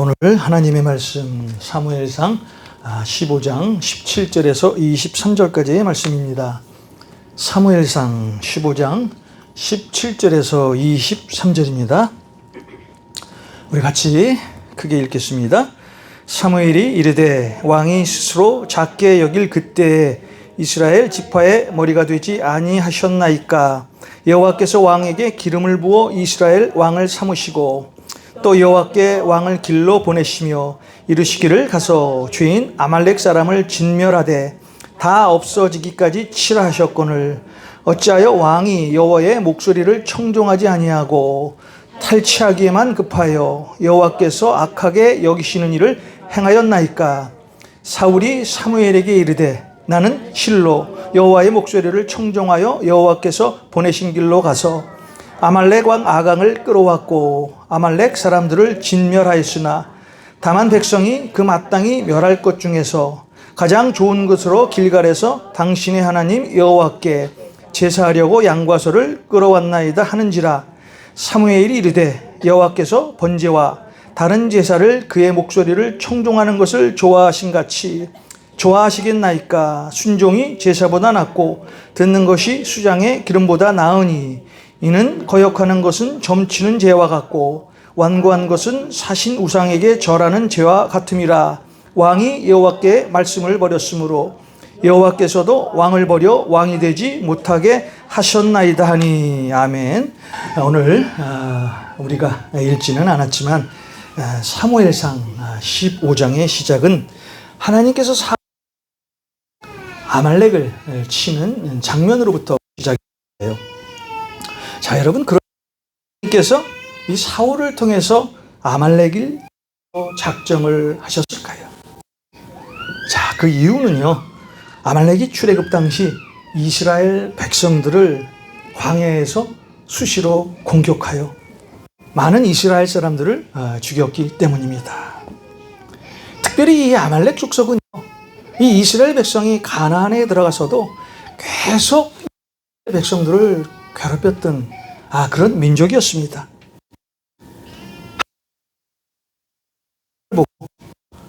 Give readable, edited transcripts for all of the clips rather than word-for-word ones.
오늘 하나님의 말씀 사무엘상 15장 17절에서 23절까지의 말씀입니다. 사무엘상 15장 17절에서 23절입니다. 우리 같이 크게 읽겠습니다. 사무엘이 이르되 왕이 스스로 작게 여길 그때에 이스라엘 지파의 머리가 되지 아니하셨나이까. 여호와께서 왕에게 기름을 부어 이스라엘 왕을 삼으시고 또 여호와께 왕을 길로 보내시며 이르시기를 가서 주인 아말렉 사람을 진멸하되 다 없어지기까지 치라 하셨거늘 어찌하여 왕이 여호와의 목소리를 청종하지 아니하고 탈취하기에만 급하여 여호와께서 악하게 여기시는 일을 행하였나이까. 사울이 사무엘에게 이르되 나는 실로 여호와의 목소리를 청종하여 여호와께서 보내신 길로 가서 아말렉 왕 아강을 끌어왔고 아말렉 사람들을 진멸하였으나 다만 백성이 그 마땅히 멸할 것 중에서 가장 좋은 것으로 길갈에서 당신의 하나님 여호와께 제사하려고 양과 소를 끌어왔나이다 하는지라. 사무엘이 이르되 여호와께서 번제와 다른 제사를 그의 목소리를 청종하는 것을 좋아하신 같이 좋아하시겠나이까. 순종이 제사보다 낫고 듣는 것이 수장의 기름보다 나으니 이는 거역하는 것은 점치는 죄와 같고 완고한 것은 사신 우상에게 절하는 죄와 같음이라. 왕이 여호와께 말씀을 버렸으므로 여호와께서도 왕을 버려 왕이 되지 못하게 하셨나이다 하니. 아멘. 오늘 우리가 읽지는 않았지만 사무엘상 15장의 시작은 하나님께서 아말렉을 치는 장면으로부터 시작해요. 자, 여러분, 그러님께서 이 사울을 통해서 아말렉을 작정을 하셨을까요? 자, 그 이유는요, 아말렉이 출애굽 당시 이스라엘 백성들을 광야에서 수시로 공격하여 많은 이스라엘 사람들을 죽였기 때문입니다. 특별히 이 아말렉 족속은요, 이 이스라엘 백성이 가나안에 들어가서도 계속 백성들을 괴롭혔던 그런 민족이었습니다.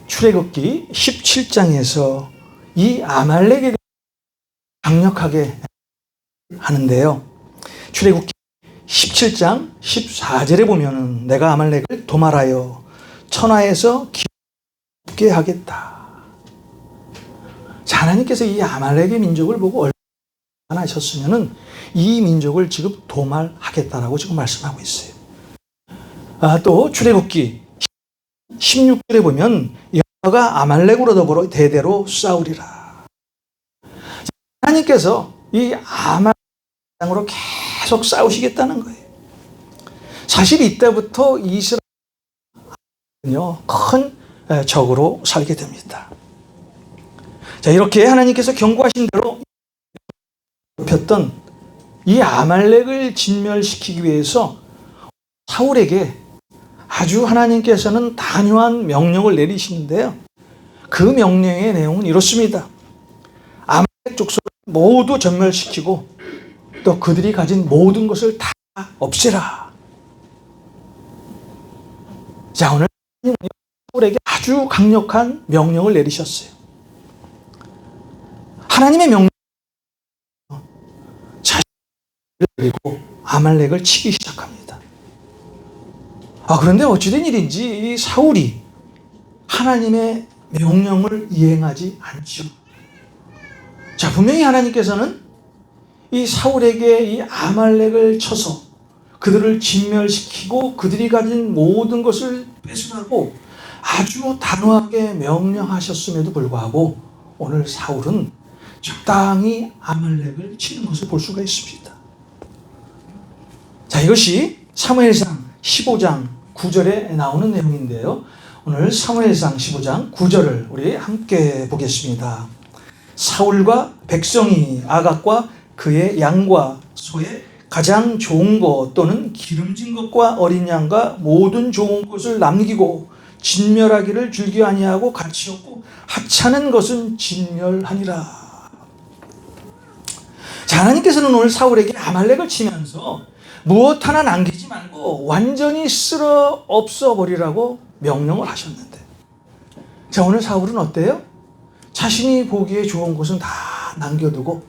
출애굽기 17장에서 이 아말렉에 대해 강력하게 하는데요. 출애굽기 17장 14절에 보면은 내가 아말렉을 도말하여 천하에서 기쁘게 하겠다. 자, 하나님께서 이 아말렉의 민족을 보고 얼마나 하셨으면은 이 민족을 지금 도말하겠다라고 지금 말씀하고 있어요. 또 출애굽기 16절에 보면 여호와가 아말렉으로 더불어 대대로 싸우리라. 하나님께서 이 아말렉 땅으로 계속 싸우시겠다는 거예요. 사실 이때부터 이스라엘은요 큰 적으로 살게 됩니다. 자, 이렇게 하나님께서 경고하신 대로 폈던 이 아말렉을 진멸시키기 위해서 사울에게 아주 하나님께서는 단호한 명령을 내리시는데요. 그 명령의 내용은 이렇습니다. 아말렉 족속을 모두 전멸시키고 또 그들이 가진 모든 것을 다 없애라. 자, 오늘 하나님은 사울에게 아주 강력한 명령을 내리셨어요. 하나님의 명령 그리고 아말렉을 치기 시작합니다. 그런데 어찌된 일인지 이 사울이 하나님의 명령을 이행하지 않죠. 자, 분명히 하나님께서는 이 사울에게 이 아말렉을 쳐서 그들을 진멸시키고 그들이 가진 모든 것을 빼앗으라고 아주 단호하게 명령하셨음에도 불구하고 오늘 사울은 적당히 아말렉을 치는 것을 볼 수가 있습니다. 자, 이것이 사무엘상 15장 9절에 나오는 내용인데요. 오늘 사무엘상 15장 9절을 우리 함께 보겠습니다. 사울과 백성이 아각과 그의 양과 소의 가장 좋은 것 또는 기름진 것과 어린 양과 모든 좋은 것을 남기고 진멸하기를 즐겨 아니하고 가치 없고 하찮은 것은 진멸하니라. 자, 하나님께서는 오늘 사울에게 아말렉을 치면서 무엇 하나 남기지 말고 완전히 쓸어 없어버리라고 명령을 하셨는데, 자, 오늘 사울은 어때요? 자신이 보기에 좋은 것은 다 남겨두고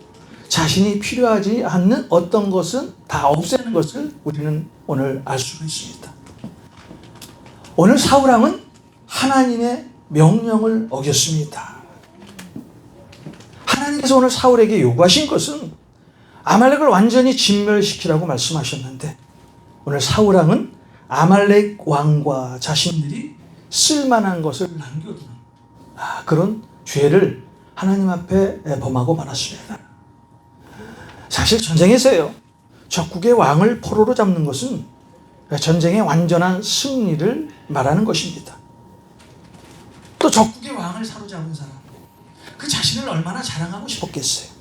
자신이 필요하지 않는 어떤 것은 다 없애는 것을 우리는 오늘 알 수가 있습니다. 오늘 사울왕은 하나님의 명령을 어겼습니다. 하나님께서 오늘 사울에게 요구하신 것은 아말렉을 완전히 진멸시키라고 말씀하셨는데, 오늘 사울왕은 아말렉 왕과 자신들이 쓸만한 것을 남겨두는 그런 죄를 하나님 앞에 범하고 말았습니다. 사실 전쟁에서요, 적국의 왕을 포로로 잡는 것은 전쟁의 완전한 승리를 말하는 것입니다. 또 적국의 왕을 사로잡은 사람, 그 자신을 얼마나 자랑하고 싶었겠어요.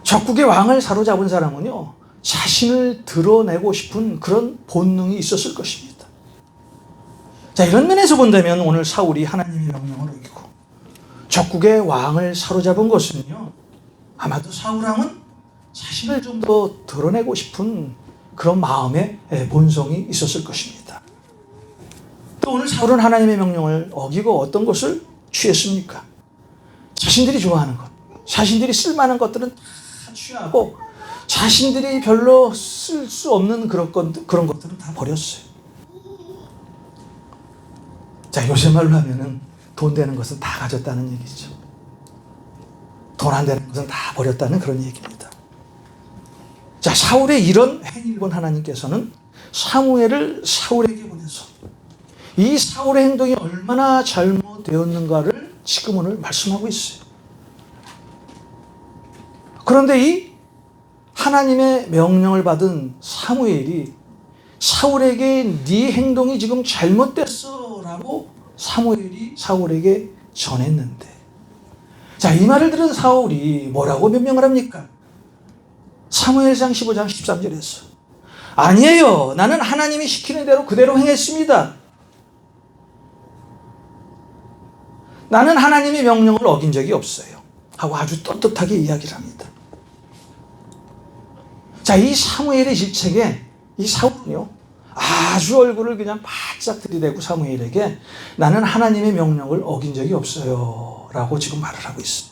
적국의 왕을 사로잡은 사람은요, 자신을 드러내고 싶은 그런 본능이 있었을 것입니다. 자, 이런 면에서 본다면 오늘 사울이 하나님의 명령을 어기고 적국의 왕을 사로잡은 것은요, 아마도 사울왕은 자신을 좀 더 드러내고 싶은 그런 마음의 본성이 있었을 것입니다. 또 오늘 사울은 하나님의 명령을 어기고 어떤 것을 취했습니까? 자신들이 좋아하는 것, 자신들이 쓸만한 것들은 다 취하고 자신들이 별로 쓸 수 없는 그런 것들은 다 버렸어요. 자, 요새 말로 하면은 돈 되는 것은 다 가졌다는 얘기죠. 돈 안 되는 것은 다 버렸다는 그런 얘기입니다. 자, 사울의 이런 행위를 본 하나님께서는 사무엘을 사울에게 보내서 이 사울의 행동이 얼마나 잘못되었는가를 지금 오늘 말씀하고 있어요. 그런데 이 하나님의 명령을 받은 사무엘이 사울에게 네 행동이 지금 잘못됐어 라고 사무엘이 사울에게 전했는데, 자, 이 말을 들은 사울이 뭐라고 변명을 합니까? 사무엘상 15장 13절에서 아니에요, 나는 하나님이 시키는 대로 그대로 행했습니다. 나는 하나님의 명령을 어긴 적이 없어요 하고 아주 떳떳하게 이야기를 합니다. 자, 이 사무엘의 질책에 이 사울은요, 아주 얼굴을 그냥 바짝 들이대고 사무엘에게 나는 하나님의 명령을 어긴 적이 없어요 라고 지금 말을 하고 있어요.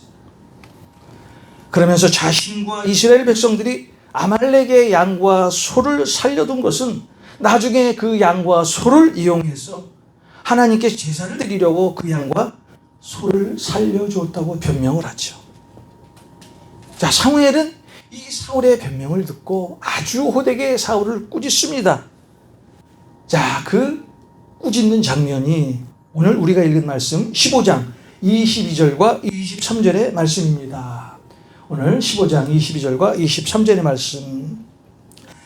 그러면서 자신과 이스라엘 백성들이 아말렉의 양과 소를 살려둔 것은 나중에 그 양과 소를 이용해서 하나님께 제사를 드리려고 그 양과 소를 살려주었다고 변명을 하죠. 자, 사무엘은 이 사울의 변명을 듣고 아주 호되게 사울을 꾸짖습니다. 자, 그 꾸짖는 장면이 오늘 우리가 읽은 말씀 15장 22절과 23절의 말씀입니다. 오늘 15장 22절과 23절의 말씀.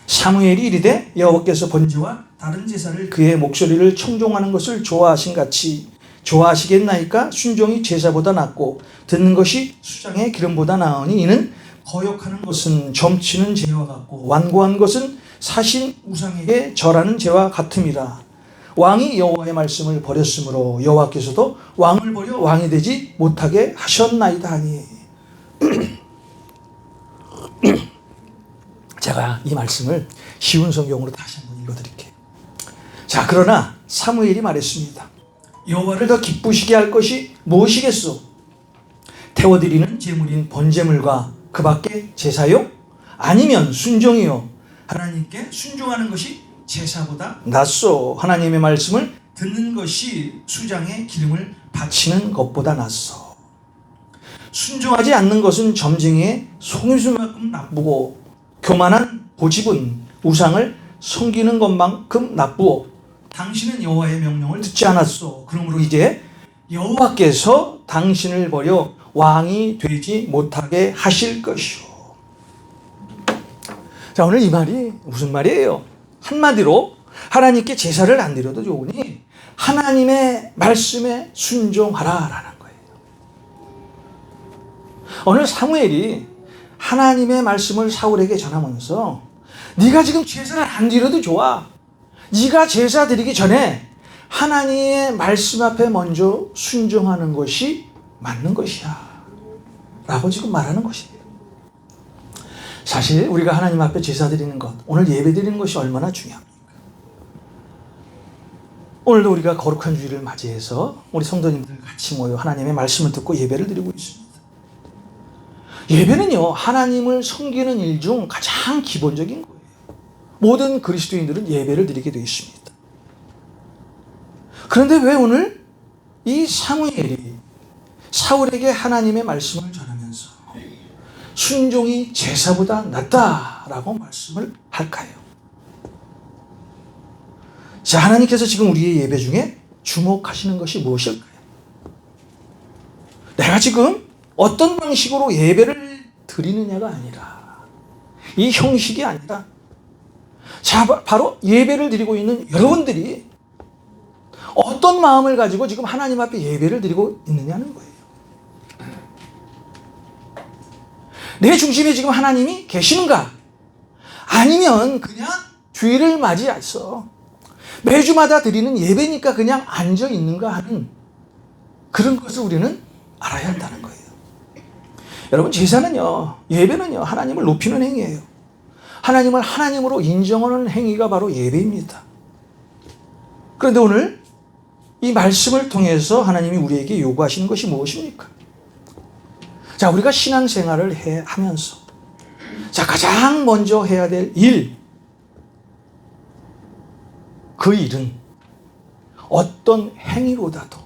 사무엘이 이르되 여호와께서 번제와 다른 제사를 그의 목소리를 청종하는 것을 좋아하신 같이 좋아하시겠나이까? 순종이 제사보다 낫고 듣는 것이 수장의 기름보다 나으니 이는 거역하는 것은 점치는 죄와 같고 완고한 것은 사신 우상에게 절하는 죄와 같음이라. 왕이 여호와의 말씀을 버렸으므로 여호와께서도 왕을 버려 왕이 되지 못하게 하셨나이다 하니. 제가 이 말씀을 쉬운 성경으로 다시 한번 읽어드릴게요. 자, 그러나 사무엘이 말했습니다. 여호와를 더 기쁘시게 할 것이 무엇이겠소? 태워드리는 제물인 번제물과 그 밖에 제사요? 아니면 순종이요? 하나님께 순종하는 것이 제사보다 낫소. 하나님의 말씀을 듣는 것이 수장의 기름을 바치는 것보다 낫소. 순종하지 않는 것은 점쟁이의 속임수만큼 나쁘고 교만한 고집은 우상을 섬기는 것만큼 나쁘오. 당신은 여호와의 명령을 듣지 않았소. 그러므로 이제 여호와께서 당신을 버려 왕이 되지 못하게 하실 것이오. 자, 오늘 이 말이 무슨 말이에요? 한마디로 하나님께 제사를 안 드려도 좋으니 하나님의 말씀에 순종하라라는 거예요. 오늘 사무엘이 하나님의 말씀을 사울에게 전하면서 네가 지금 제사를 안 드려도 좋아. 네가 제사 드리기 전에 하나님의 말씀 앞에 먼저 순종하는 것이 맞는 것이야 라고 지금 말하는 것이에요. 사실 우리가 하나님 앞에 제사 드리는 것, 오늘 예배 드리는 것이 얼마나 중요합니까? 오늘도 우리가 거룩한 주일을 맞이해서 우리 성도님들 같이 모여 하나님의 말씀을 듣고 예배를 드리고 있습니다. 예배는요, 하나님을 섬기는 일 중 가장 기본적인 거예요. 모든 그리스도인들은 예배를 드리게 되어 있습니다. 그런데 왜 오늘 이 사무엘이 사울에게 하나님의 말씀을 전하면서 순종이 제사보다 낫다라고 말씀을 할까요? 자, 하나님께서 지금 우리의 예배 중에 주목하시는 것이 무엇일까요? 내가 지금 어떤 방식으로 예배를 드리느냐가 아니라, 이 형식이 아니라, 자, 바로 예배를 드리고 있는 여러분들이 어떤 마음을 가지고 지금 하나님 앞에 예배를 드리고 있느냐는 거예요. 내 중심에 지금 하나님이 계시는가? 아니면 그냥 주일을 맞이해서 매주마다 드리는 예배니까 그냥 앉아 있는가 하는 그런 것을 우리는 알아야 한다는 거예요. 여러분, 제사는요, 예배는요, 하나님을 높이는 행위예요. 하나님을 하나님으로 인정하는 행위가 바로 예배입니다. 그런데 오늘 이 말씀을 통해서 하나님이 우리에게 요구하시는 것이 무엇입니까? 자, 우리가 신앙생활을 하면서 자, 가장 먼저 해야 될 일, 그 일은 어떤 행위보다도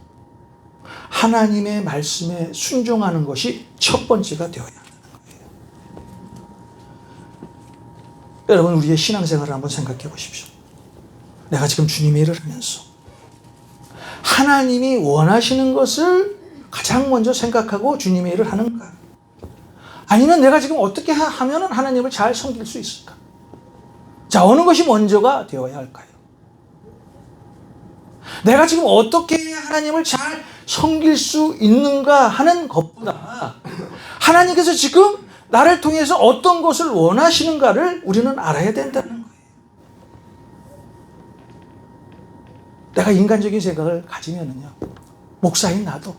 하나님의 말씀에 순종하는 것이 첫 번째가 되어야 한다는 거예요. 여러분, 우리의 신앙생활을 한번 생각해 보십시오. 내가 지금 주님의 일을 하면서 하나님이 원하시는 것을 가장 먼저 생각하고 주님의 일을 하는가? 아니면 내가 지금 어떻게 하면 하나님을 잘 섬길 수 있을까? 자, 어느 것이 먼저가 되어야 할까요? 내가 지금 어떻게 해야 하나님을 잘 섬길 수 있는가 하는 것보다 하나님께서 지금 나를 통해서 어떤 것을 원하시는가를 우리는 알아야 된다는 거예요. 내가 인간적인 생각을 가지면은요, 목사인 나도,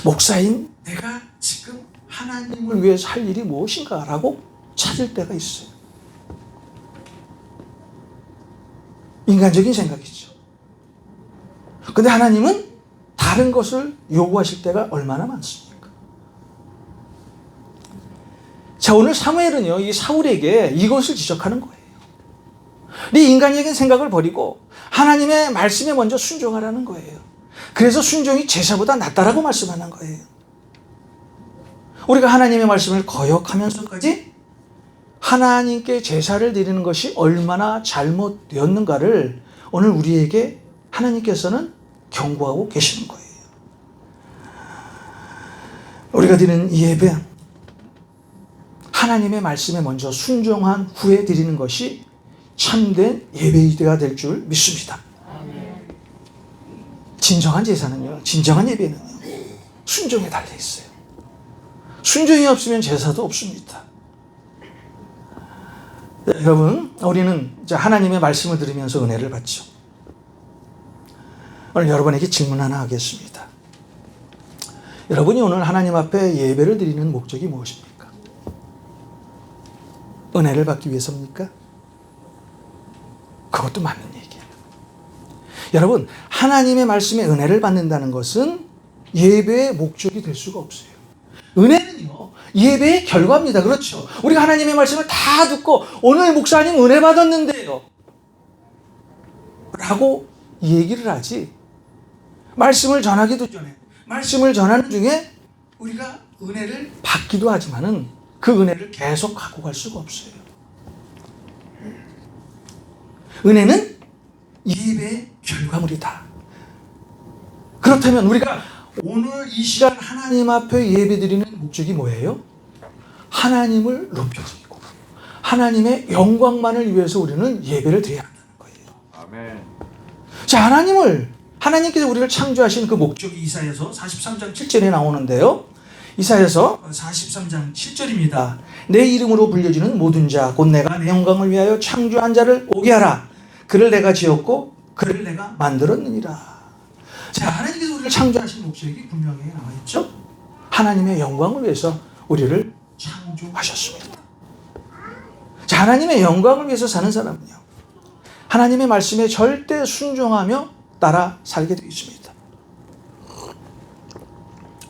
목사인 내가 지금 하나님을 위해서 할 일이 무엇인가라고 찾을 때가 있어요. 인간적인 생각이죠. 근데 하나님은 다른 것을 요구하실 때가 얼마나 많습니까? 자, 오늘 사무엘은요, 이 사울에게 이것을 지적하는 거예요. 네 인간적인 생각을 버리고 하나님의 말씀에 먼저 순종하라는 거예요. 그래서 순종이 제사보다 낫다라고 말씀하는 거예요. 우리가 하나님의 말씀을 거역하면서까지 하나님께 제사를 드리는 것이 얼마나 잘못되었는가를 오늘 우리에게 하나님께서는 경고하고 계시는 거예요. 우리가 드리는 이 예배, 하나님의 말씀에 먼저 순종한 후에 드리는 것이 참된 예배가 될 줄 믿습니다. 진정한 제사는요, 진정한 예배는요, 순종에 달려 있어요. 순종이 없으면 제사도 없습니다. 네, 여러분, 우리는 하나님의 말씀을 들으면서 은혜를 받죠. 오늘 여러분에게 질문 하나 하겠습니다. 여러분이 오늘 하나님 앞에 예배를 드리는 목적이 무엇입니까? 은혜를 받기 위해서입니까? 그것도 맞는 얘기예요. 여러분, 하나님의 말씀에 은혜를 받는다는 것은 예배의 목적이 될 수가 없어요. 은혜는요, 예배의 결과입니다. 그렇죠? 우리가 하나님의 말씀을 다 듣고 오늘 목사님 은혜 받았는데요 라고 얘기를 하지, 말씀을 전하기도 전에, 말씀을 전하는 중에 우리가 은혜를 받기도 하지만은 그 은혜를 계속 갖고 갈 수가 없어요. 은혜는 예배의 결과물이다. 그렇다면 우리가 오늘 이 시간 하나님 앞에 예배드리는 목적이 뭐예요? 하나님을 높여드리고 하나님의 영광만을 위해서 우리는 예배를 드려야 한다는 거예요. 아멘. 자, 하나님께서 우리를 창조하신 그 목적이 이사야서 43장 7절에 나오는데요. 이사야서 43장 7절입니다. 내 이름으로 불려지는 모든 자, 곧 내가 내 영광을 위하여 창조한 자를 오게 하라. 그를 내가 지었고 그를 내가 만들었느니라. 자, 하나님께서 우리를 창조하신 목적이 분명히 나와 있죠. 하나님의 영광을 위해서 우리를 창조하셨습니다. 자, 하나님의 영광을 위해서 사는 사람은요, 하나님의 말씀에 절대 순종하며 따라 살게 되어 있습니다.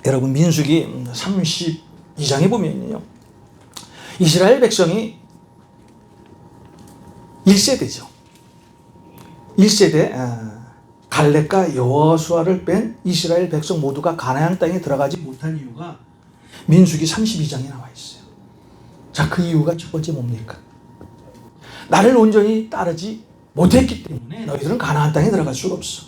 여러분 민수기 32장에 보면요, 이스라엘 백성이 1세대죠. 1세대 갈렙과 여호수아를 뺀 이스라엘 백성 모두가 가나안 땅에 들어가지 못한 이유가 민수기 32장에 나와 있어요. 자, 그 이유가 첫 번째 뭡니까? 나를 온전히 따르지 못했기 때문에 너희들은 가나안 땅에 들어갈 수가 없어.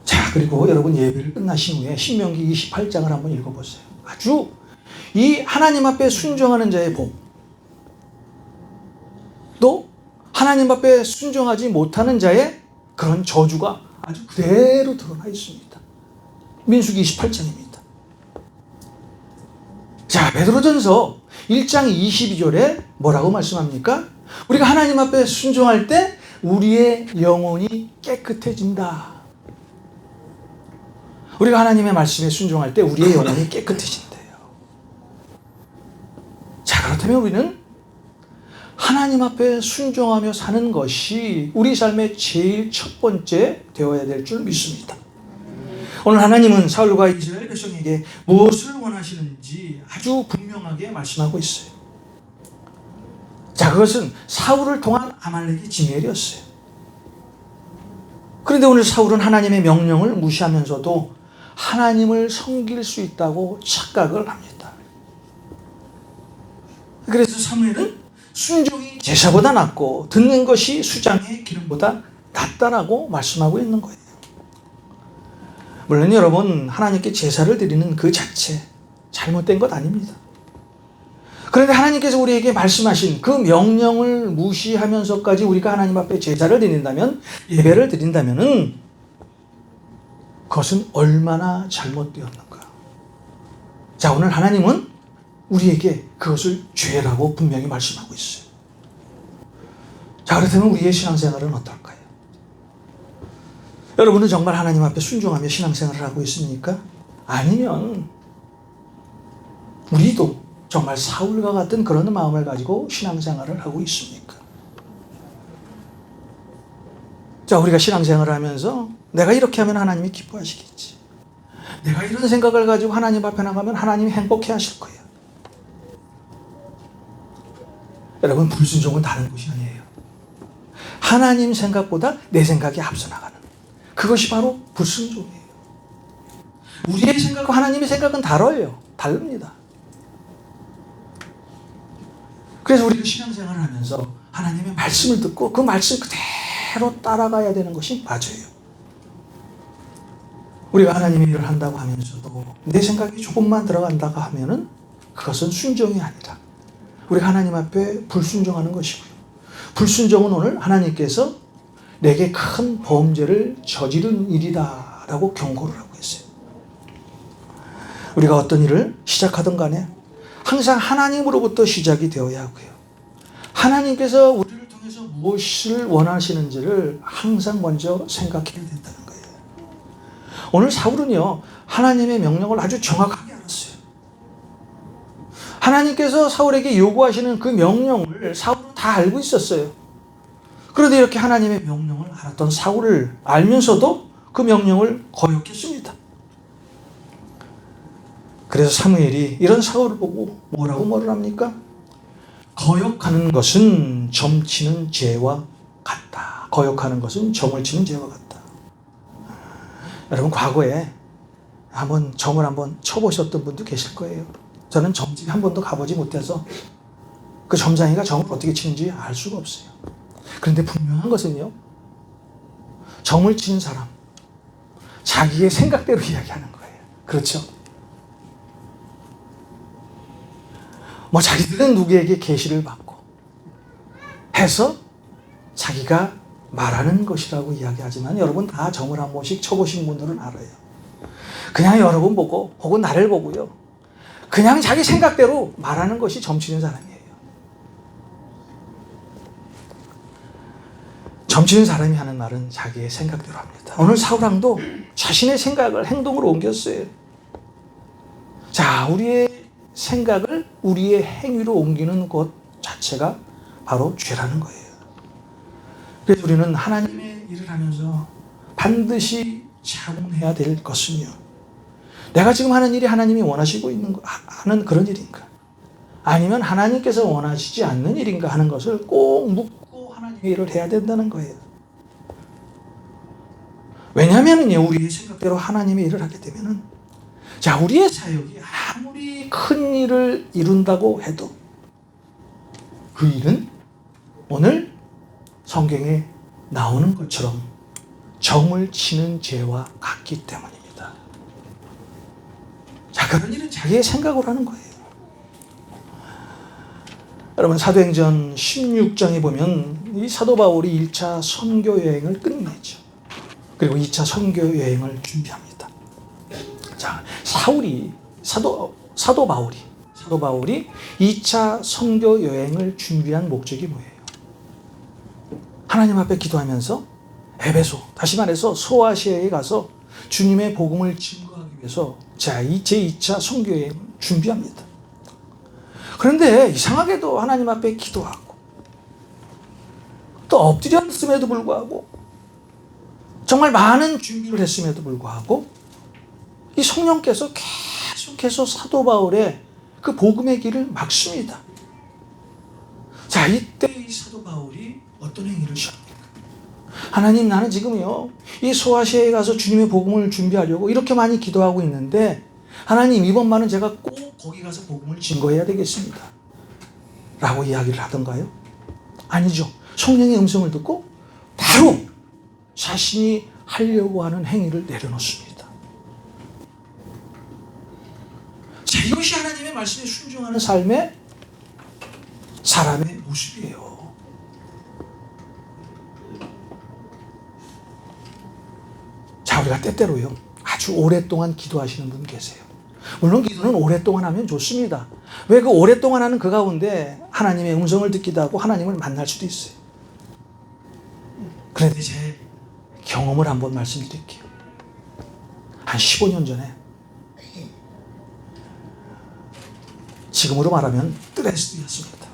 자, 그리고 여러분 예배를 끝나신 후에 신명기 28장을 한번 읽어보세요. 아주 이 하나님 앞에 순종하는 자의 복, 또 하나님 앞에 순종하지 못하는 자의 그런 저주가 아주 그대로 드러나 있습니다. 민수기 28장입니다. 자, 베드로전서 1장 22절에 뭐라고 말씀합니까? 우리가 하나님 앞에 순종할 때 우리의 영혼이 깨끗해진다. 우리가 하나님의 말씀에 순종할 때 우리의 영혼이 깨끗해진대요. 자, 그렇다면 우리는 하나님 앞에 순종하며 사는 것이 우리 삶의 제일 첫 번째 되어야 될 줄 믿습니다. 오늘 하나님은 사울과 이스라엘 백성에게 무엇을 원하시는지 아주 분명하게 말씀하고 있어요. 자, 그것은 사울을 통한 아말렉의 진멸이었어요. 그런데 오늘 사울은 하나님의 명령을 무시하면서도 하나님을 섬길 수 있다고 착각을 합니다. 그래서 사무엘은 순종이 제사보다 낫고 듣는 것이 수장의 기름보다 낫다라고 말씀하고 있는 거예요. 물론 여러분, 하나님께 제사를 드리는 그 자체 잘못된 것 아닙니다. 그런데 하나님께서 우리에게 말씀하신 그 명령을 무시하면서까지 우리가 하나님 앞에 제사를 드린다면, 예배를 드린다면은 그것은 얼마나 잘못되었는가. 자, 오늘 하나님은 우리에게 그것을 죄라고 분명히 말씀하고 있어요. 자, 그렇다면 우리의 신앙생활은 어떨까요? 여러분은 정말 하나님 앞에 순종하며 신앙생활을 하고 있습니까? 아니면 우리도 정말 사울과 같은 그런 마음을 가지고 신앙생활을 하고 있습니까? 자, 우리가 신앙생활을 하면서 내가 이렇게 하면 하나님이 기뻐하시겠지, 내가 이런 생각을 가지고 하나님 앞에 나가면 하나님이 행복해 하실 거야. 여러분, 불순종은 다른 것이 아니에요. 하나님 생각보다 내 생각이 앞서 나가는, 그것이 바로 불순종이에요. 우리의 생각과 하나님의 생각은 다릅니다. 그래서 우리가 신앙생활을 하면서 하나님의 말씀을 듣고 그 말씀 그대로 따라가야 되는 것이 맞아요. 우리가 하나님의 일을 한다고 하면서도 내 생각이 조금만 들어간다고 하면은 그것은 순종이 아니라 우리가 하나님 앞에 불순종하는 것이고요. 불순종은 오늘 하나님께서 내게 큰 범죄를 저지른 일이다 라고 경고를 하고 있어요. 우리가 어떤 일을 시작하든 간에 항상 하나님으로부터 시작이 되어야 하고요. 하나님께서 우리를 통해서 무엇을 원하시는지를 항상 먼저 생각해야 된다는 거예요. 오늘 사울은요, 하나님의 명령을 아주 정확하게 알았어요. 하나님께서 사울에게 요구하시는 그 명령을 사울은 다 알고 있었어요. 그런데 이렇게 하나님의 명령을 알았던 사울을 알면서도 그 명령을 거역했습니다. 그래서 사무엘이 이런 사울을 보고 뭐라고 합니까? 거역하는 것은 점치는 죄와 같다. 거역하는 것은 점을 치는 죄와 같다. 여러분, 과거에 점을 한번 쳐보셨던 분도 계실 거예요. 저는 점집에 한 번도 가보지 못해서 그 점장이가 점을 어떻게 치는지 알 수가 없어요. 그런데 분명한 것은요, 점을 치는 사람, 자기의 생각대로 이야기하는 거예요. 그렇죠? 자기들은 누구에게 계시를 받고 해서 자기가 말하는 것이라고 이야기하지만 여러분 다 점을 한 번씩 쳐보신 분들은 알아요. 그냥 여러분 보고 혹은 나를 보고요, 그냥 자기 생각대로 말하는 것이 점치는 사람이에요. 점치는 사람이 하는 말은 자기의 생각대로 합니다. 오늘 사울왕도 자신의 생각을 행동으로 옮겼어요. 자, 우리의 생각을 우리의 행위로 옮기는 것 자체가 바로 죄라는 거예요. 그래서 우리는 하나님의 일을 하면서 반드시 자문해야 될 것은요, 내가 지금 하는 일이 하나님이 원하시고 하는 그런 일인가, 아니면 하나님께서 원하시지 않는 일인가 하는 것을 꼭 묻고 하나님의 일을 해야 된다는 거예요. 왜냐하면요, 우리의 생각대로 하나님의 일을 하게 되면은, 자, 우리의 사역이 아무리 큰 일을 이룬다고 해도 그 일은 오늘 성경에 나오는 것처럼 점을 치는 죄와 같기 때문입니다. 자, 그런 일은 자기의 생각으로 하는 거예요. 여러분, 사도행전 16장에 보면 이 사도 바울이 1차 선교 여행을 끝내죠. 그리고 2차 선교 여행을 준비합니다. 자, 사도 바울이 2차 선교 여행을 준비한 목적이 뭐예요? 하나님 앞에 기도하면서 에베소, 다시 말해서 소아시아에 가서 주님의 복음을 증거하기 위해서 제2차 선교 여행을 준비합니다. 그런데 이상하게도 하나님 앞에 기도하고 또 엎드렸음에도 불구하고 정말 많은 준비를 했음에도 불구하고 이 성령께서 계속해서 사도 바울의 그 복음의 길을 막습니다. 자, 이때 이 사도 바울이 어떤 행위를 시작합니까? 하나님, 나는 지금요 이 소아시아에 가서 주님의 복음을 준비하려고 이렇게 많이 기도하고 있는데, 하나님, 이번만은 제가 꼭 거기 가서 복음을 증거해야 되겠습니다 라고 이야기를 하던가요? 아니죠. 성령의 음성을 듣고 바로 자신이 하려고 하는 행위를 내려놓습니다. 자, 이것이 하나님의 말씀에 순종하는 삶의 사람의 모습이에요. 자, 우리가 때때로요 아주 오랫동안 기도하시는 분 계세요. 물론 기도는 오랫동안 하면 좋습니다. 왜 그 오랫동안 하는 그 가운데 하나님의 음성을 듣기도 하고 하나님을 만날 수도 있어요. 그런데 제 경험을 한번 말씀드릴게요. 한 15년 전에, 지금으로 말하면 드레스드였습니다.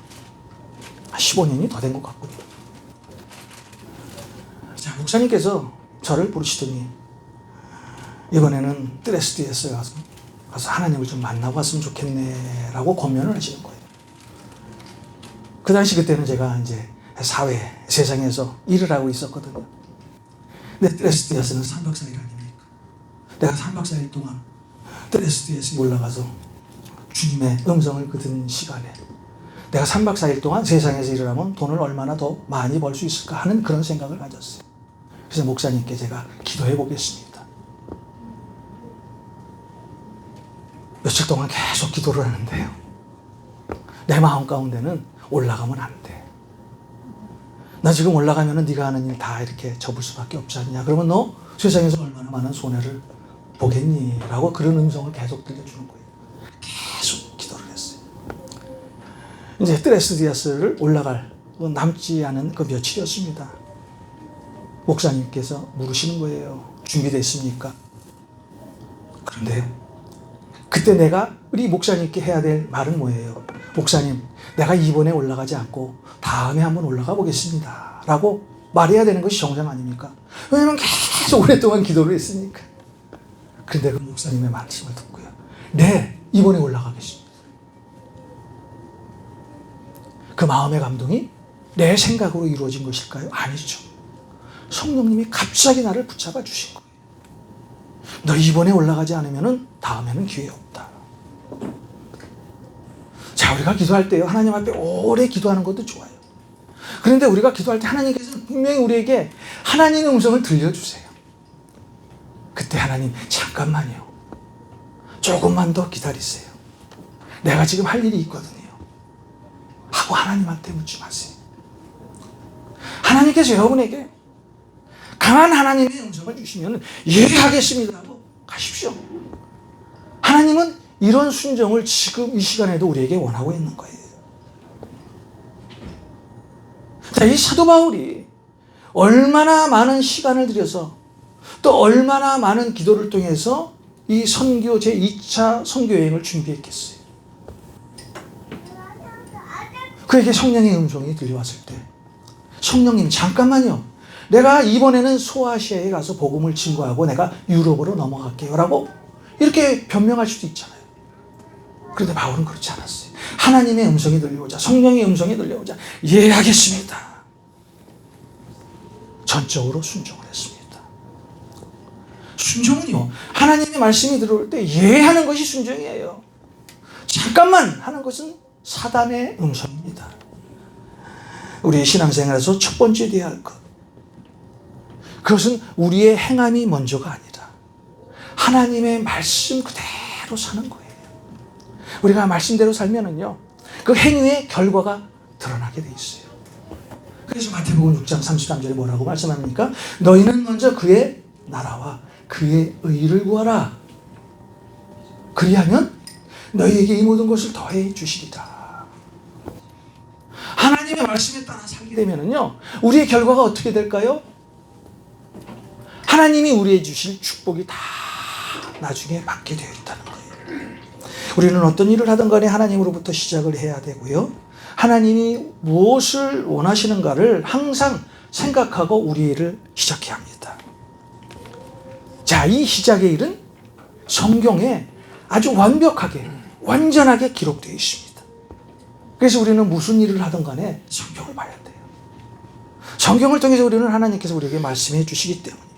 한 15년이 더 된 것 같군요. 자, 목사님께서 저를 부르시더니 이번에는 드레스드에서 가서 하나님을 좀 만나고 왔으면 좋겠네 라고 권면을 하시는 거예요. 그 당시 그때는 제가 이제 세상에서 일을 하고 있었거든요. 근데 드레스드에서는 3박 4일 아닙니까? 내가 3박 4일 동안 드레스드에서 올라가서 주님의 음성을 듣는 시간에 내가 3박 4일 동안 세상에서 일을 하면 돈을 얼마나 더 많이 벌 수 있을까 하는 그런 생각을 가졌어요. 그래서 목사님께 제가 기도해 보겠습니다. 며칠 동안 계속 기도를 하는데요, 내 마음 가운데는 올라가면 안 돼. 나 지금 올라가면 네가 하는 일 다 이렇게 접을 수밖에 없지 않냐. 그러면 너 세상에서 얼마나 많은 손해를 보겠니? 라고 그런 음성을 계속 들려주는 거예요. 계속 기도를 했어요. 이제 드레스디아스를 올라갈 남지 않은 그 며칠이었습니다. 목사님께서 물으시는 거예요. 준비됐습니까? 그런데 그때 내가 우리 목사님께 해야 될 말은 뭐예요? 목사님, 내가 이번에 올라가지 않고 다음에 한번 올라가 보겠습니다 라고 말해야 되는 것이 정상 아닙니까? 왜냐하면 계속 오랫동안 기도를 했으니까. 그런데 그 목사님의 말씀을 듣고요, 네, 이번에 올라가겠습니다. 그 마음의 감동이 내 생각으로 이루어진 것일까요? 아니죠. 성령님이 갑자기 나를 붙잡아 주신 거예요. 너 이번에 올라가지 않으면 다음에는 기회 없다. 자, 우리가 기도할 때요, 하나님 앞에 오래 기도하는 것도 좋아요. 그런데 우리가 기도할 때 하나님께서 분명히 우리에게 하나님의 음성을 들려주세요. 그때 하나님, 잠깐만요, 조금만 더 기다리세요, 내가 지금 할 일이 있거든요 하고 하나님한테 묻지 마세요. 하나님께서 여러분에게 강한 하나님의 음성을 주시면 예하겠습니다 하고 가십시오. 하나님은 이런 순종을 지금 이 시간에도 우리에게 원하고 있는 거예요. 자, 이 사도 바울이 얼마나 많은 시간을 들여서 또 얼마나 많은 기도를 통해서 이 선교 제2차 선교 여행을 준비했겠어요. 그에게 성령의 음성이 들려왔을 때, 성령님, 잠깐만요, 내가 이번에는 소아시아에 가서 복음을 증거하고 내가 유럽으로 넘어갈게요 라고 이렇게 변명할 수도 있잖아요. 그런데 바울은 그렇지 않았어요. 하나님의 음성이 들려오자, 성령의 음성이 들려오자, 예, 하겠습니다. 전적으로 순종을 했습니다. 순종은요, 하나님의 말씀이 들어올 때 예 하는 것이 순종이에요. 잠깐만 하는 것은 사단의 음성입니다. 우리의 신앙생활에서 첫 번째 되어야 할 것, 그것은 우리의 행함이 먼저가 아니라 하나님의 말씀 그대로 사는 거예요. 우리가 말씀대로 살면은요, 그 행위의 결과가 드러나게 돼 있어요. 그래서 마태복음 6장 33절에 뭐라고 말씀합니까? 너희는 먼저 그의 나라와 그의 의를 구하라. 그리하면 너희에게 이 모든 것을 더해 주시리라. 하나님의 말씀에 따라 살게 되면은요, 우리의 결과가 어떻게 될까요? 하나님이 우리에게 주실 축복이 다 나중에 받게 되어 있다는 거예요. 우리는 어떤 일을 하든 간에 하나님으로부터 시작을 해야 되고요. 하나님이 무엇을 원하시는가를 항상 생각하고 우리 일을 시작해야 합니다. 자, 이 시작의 일은 성경에 아주 완벽하게, 완전하게 기록되어 있습니다. 그래서 우리는 무슨 일을 하든 간에 성경을 봐야 돼요. 성경을 통해서 우리는 하나님께서 우리에게 말씀해 주시기 때문입니다.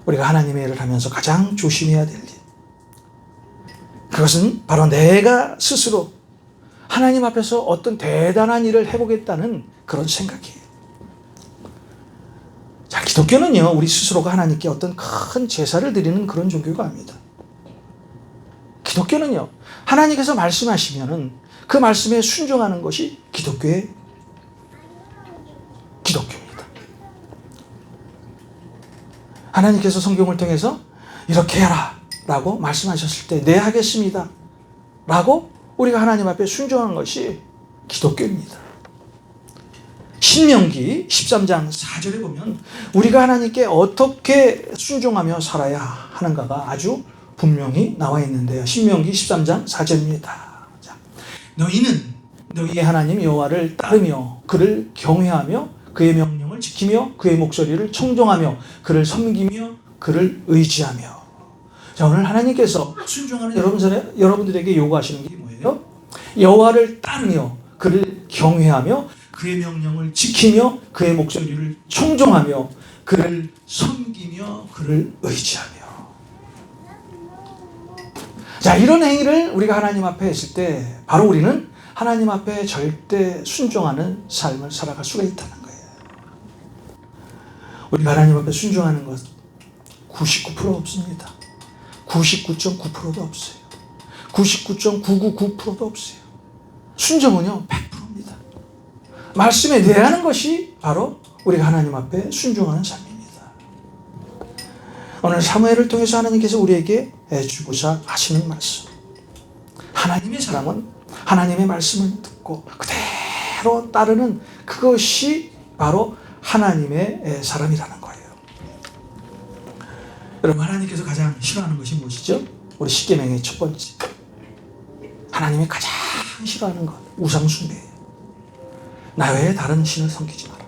우리가 하나님의 일을 하면서 가장 조심해야 될 일, 그것은 바로 내가 스스로 하나님 앞에서 어떤 대단한 일을 해보겠다는 그런 생각이에요. 자, 기독교는요, 우리 스스로가 하나님께 어떤 큰 제사를 드리는 그런 종교가 아닙니다. 기독교는요, 하나님께서 말씀하시면은 그 말씀에 순종하는 것이 기독교입니다. 하나님께서 성경을 통해서 이렇게 해라 라고 말씀하셨을 때 네, 하겠습니다 라고 우리가 하나님 앞에 순종하는 것이 기독교입니다. 신명기 13장 4절에 보면 우리가 하나님께 어떻게 순종하며 살아야 하는가가 아주 분명히 나와 있는데요. 신명기 13장 4절입니다. 자, 너희는 너희의 하나님 여호와를 따르며 그를 경외하며 그의 명령을 지키며 그의 목소리를 청종하며 그를 섬기며 그를 의지하며. 자, 오늘 하나님께서 순종하는 여러분들에게 요구하시는 게 뭐예요? 여호와를 따르며 그를 경외하며 그의 명령을 지키며 그의 목소리를 청종하며 그를 섬기며 그를 의지하며. 자, 이런 행위를 우리가 하나님 앞에 했을 때 바로 우리는 하나님 앞에 절대 순종하는 삶을 살아갈 수가 있다는 거예요. 우리가 하나님 앞에 순종하는 것 99% 없습니다. 99.9%도 없어요. 99.999%도 없어요. 순종은요 100%입니다. 말씀에 대하는 것이 바로 우리가 하나님 앞에 순종하는 삶입니다. 오늘 사무엘을 통해서 하나님께서 우리에게 주고자 하시는 말씀, 하나님의 사람은 하나님의 말씀을 듣고 그대로 따르는 그것이 바로 하나님의 사람이라는 거예요. 여러분, 하나님께서 가장 싫어하는 것이 무엇이죠? 우리 십계명의 첫 번째, 하나님이 가장 싫어하는 것, 우상숭배예요. 나 외에 다른 신을 섬기지 마라.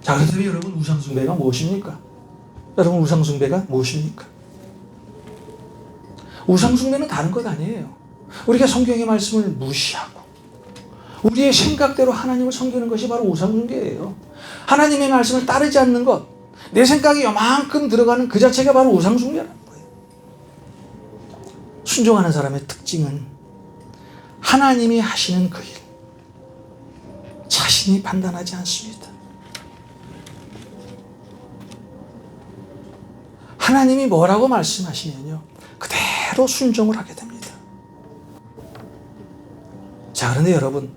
자, 그렇다면 여러분, 우상숭배가 무엇입니까? 여러분, 우상숭배가 무엇입니까? 우상숭배는 다른 것 아니에요. 우리가 성경의 말씀을 무시하고 우리의 생각대로 하나님을 섬기는 것이 바로 우상숭배예요. 하나님의 말씀을 따르지 않는 것, 내 생각이 요만큼 들어가는 그 자체가 바로 우상숭배라는 거예요. 순종하는 사람의 특징은 하나님이 하시는 그 일, 자신이 판단하지 않습니다. 하나님이 뭐라고 말씀하시면요, 그대로 순종을 하게 됩니다. 자, 그런데 여러분,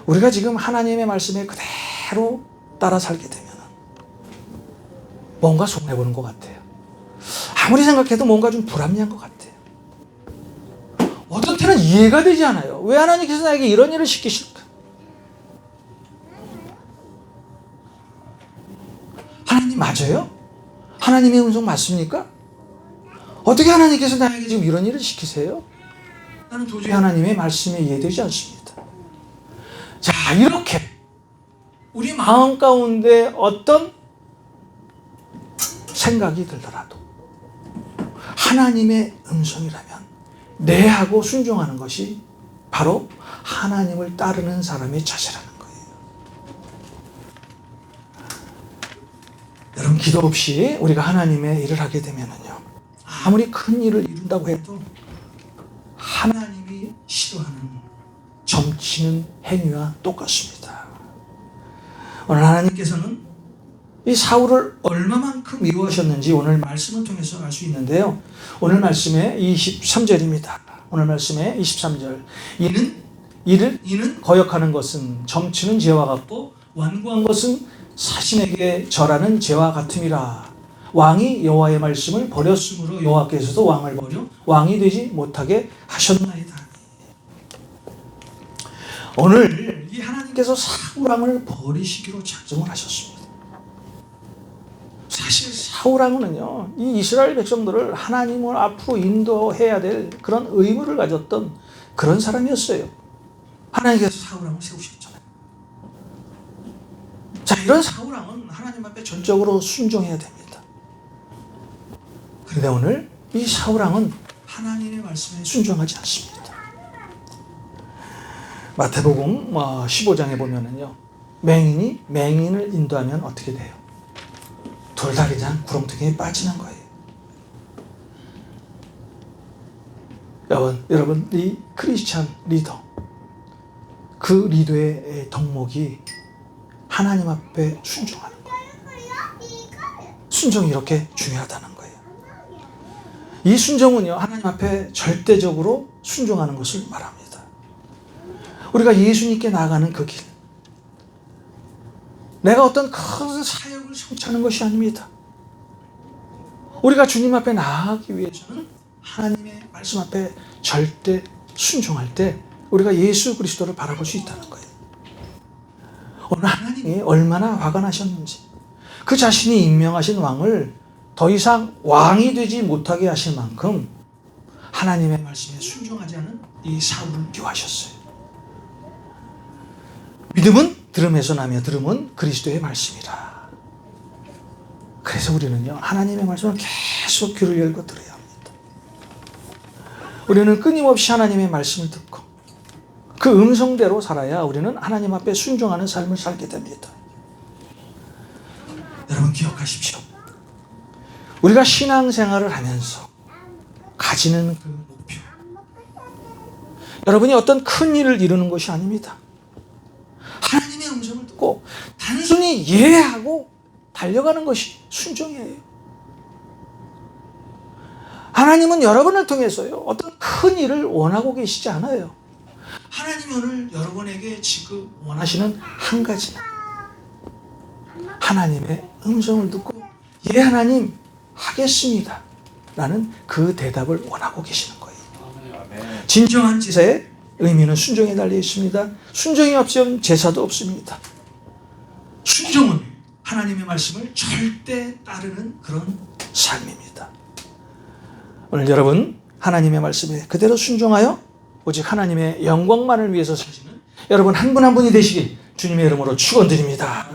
우리가 지금 하나님의 말씀에 그대로 따라 살게 되면 뭔가 손해보는 것 같아요. 아무리 생각해도 뭔가 좀 불합리한 것 같아요. 어떤 때는 이해가 되지 않아요. 왜 하나님께서 나에게 이런 일을 시키실까? 하나님 맞아요? 하나님의 음성 맞습니까? 어떻게 하나님께서 나에게 지금 이런 일을 시키세요? 나는 도저히 하나님의 말씀에 이해되지 않습니다. 자, 이렇게 우리 마음 가운데 어떤 생각이 들더라도 하나님의 음성이라면 내하고 순종하는 것이 바로 하나님을 따르는 사람의 자세라는 거예요. 여러분, 기도 없이 우리가 하나님의 일을 하게 되면요, 아무리 큰 일을 이룬다고 해도 하나님이 싫어하는 점치는 행위와 똑같습니다. 오늘 하나님께서는 이 사울을 얼마만큼 미워하셨는지 오늘 말씀을 통해서 알 수 있는데요. 오늘 말씀의 23절입니다. 오늘 말씀의 23절. 이는 거역하는 것은 점치는 죄와 같고 완고한 것은 사신에게 절하는 죄와 같음이라. 왕이 여호와의 말씀을 버렸으므로 여호와께서도 왕을 버려 왕이 되지 못하게 하셨나이다. 오늘 이 하나님께서 사울 왕을 버리시기로 작정을 하셨습니다. 사실 사울 왕은요, 이 이스라엘 백성들을 하나님을 앞으로 인도해야 될 그런 의무를 가졌던 그런 사람이었어요. 하나님께서 사울 왕을 세우셨잖아요. 자, 이런 사울 왕은 하나님 앞에 전적으로 순종해야 됩니다. 그런데 오늘 이 사울 왕은 하나님의 말씀에 순종하지 않습니다. 마태복음 15장에 보면은요, 맹인이 맹인을 인도하면 어떻게 돼요? 돌다리장 구렁텅이에 빠지는 거예요. 여러분, 이 크리스찬 리더, 그 리더의 덕목이 하나님 앞에 순종하는 거예요. 순종이 이렇게 중요하다는 거예요. 이 순종은요, 하나님 앞에 절대적으로 순종하는 것을 말합니다. 우리가 예수님께 나아가는 그 길, 내가 어떤 큰 사역을 성취하는 것이 아닙니다. 우리가 주님 앞에 나아가기 위해서는 하나님의 말씀 앞에 절대 순종할 때 우리가 예수 그리스도를 바라볼 수 있다는 거예요. 오늘 하나님이 얼마나 화가 나셨는지, 그 자신이 임명하신 왕을 더 이상 왕이 되지 못하게 하실 만큼 하나님의 말씀에 순종하지 않은 이 사울을 미워하셨어요. 믿음은 들음에서 나며 들음은 그리스도의 말씀이라. 그래서 우리는요, 하나님의 말씀을 계속 귀를 열고 들어야 합니다. 우리는 끊임없이 하나님의 말씀을 듣고 그 음성대로 살아야 우리는 하나님 앞에 순종하는 삶을 살게 됩니다. 여러분, 기억하십시오. 우리가 신앙생활을 하면서 가지는 그 목표, 여러분이 어떤 큰 일을 이루는 것이 아닙니다. 하나님의 음성을 듣고 단순히 예하고 달려가는 것이 순종이에요. 하나님은 여러분을 통해서요, 어떤 큰 일을 원하고 계시지 않아요. 하나님이 오늘 여러분에게 지금 원하시는 한 가지는 하나님의 음성을 듣고 예, 하나님 하겠습니다 라는 그 대답을 원하고 계시는 거예요. 진정한 제사의 의미는 순종에 달려 있습니다. 순종이 없으면 제사도 없습니다. 순종은 하나님의 말씀을 절대 따르는 그런 삶입니다. 오늘 여러분, 하나님의 말씀에 그대로 순종하여 오직 하나님의 영광만을 위해서 사시는 여러분 한 분 한 분이 되시길 주님의 이름으로 축원드립니다.